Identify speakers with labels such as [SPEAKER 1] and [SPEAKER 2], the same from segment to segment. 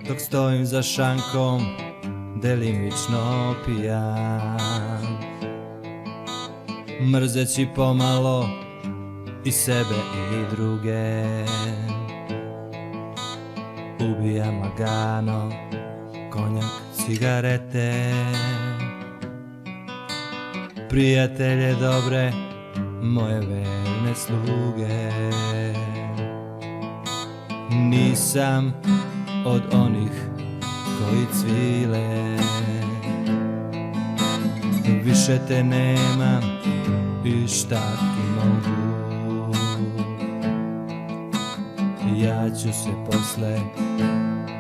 [SPEAKER 1] dok stojim za šankom, delimično pijan, mrzeći pomalo i sebe i druge. Ubijam lagano konjak, cigarete, prijatelje dobre, moje verne sluge. Nisam od onih koji cvile, više te nemam i šta ti mogu. Ja ću se posle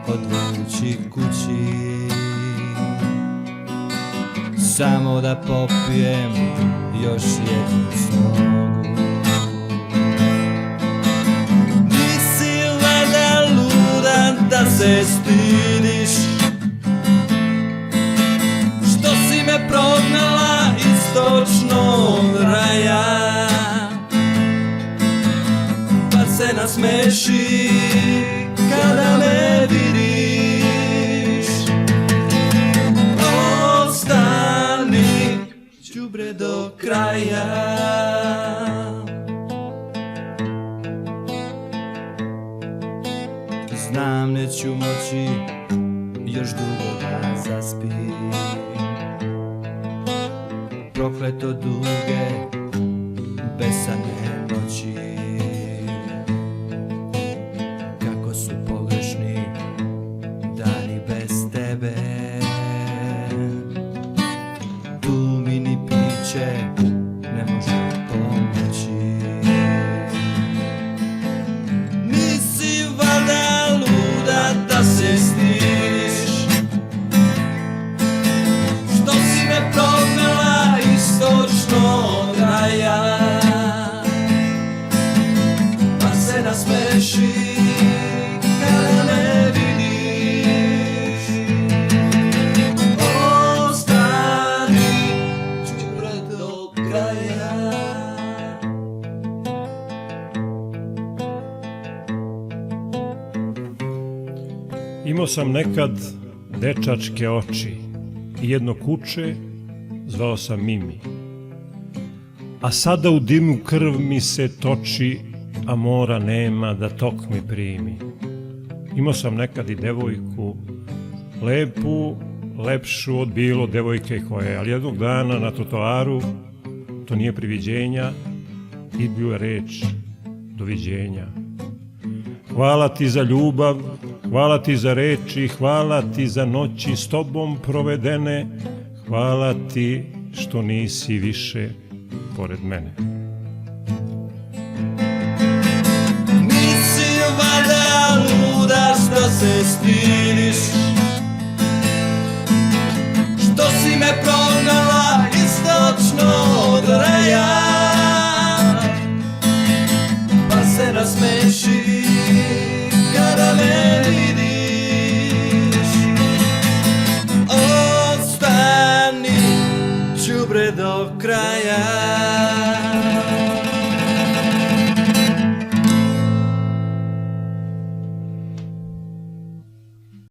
[SPEAKER 1] odvući kući, samo da popijem još jednu snogu. Nisi valjda ludan da se stidiš, što si me prognala iz točnog raja, pa se nasmeši kada me vidiš. Ostani đubre do kraja. Znam neću moći još dugo da zaspim, prokleto duge besane noći. Kako su pogrešni dani bez tebe, tu mi ni piće ne može pomoći. Nisi valjda luda da se stidiš, što si me prognala iz točnog raja, pa se nasmeši kada me vidiš. Ostani đubre do kraja.
[SPEAKER 2] Imao sam nekad dečačke oči i jedno kuće, zvao sam Mimi. A sada u dimu krv mi se toči, a mora nema da tok mi primi. Imao sam nekad i devojku, lepu, lepšu od bilo devojke koje, ali jednog dana na trotoaru, to nije priviđenja, i bio je reč doviđenja. Hvala ti za ljubav, hvala ti za reči, hvala ti za noći s tobom provedene, hvala ti što nisi više pored mene.
[SPEAKER 1] Nisi valjda luda što se stidiš, što si me prognala iz točnog raja, pa se nasmeši kada me vidiš. Ostani đubre do kraja.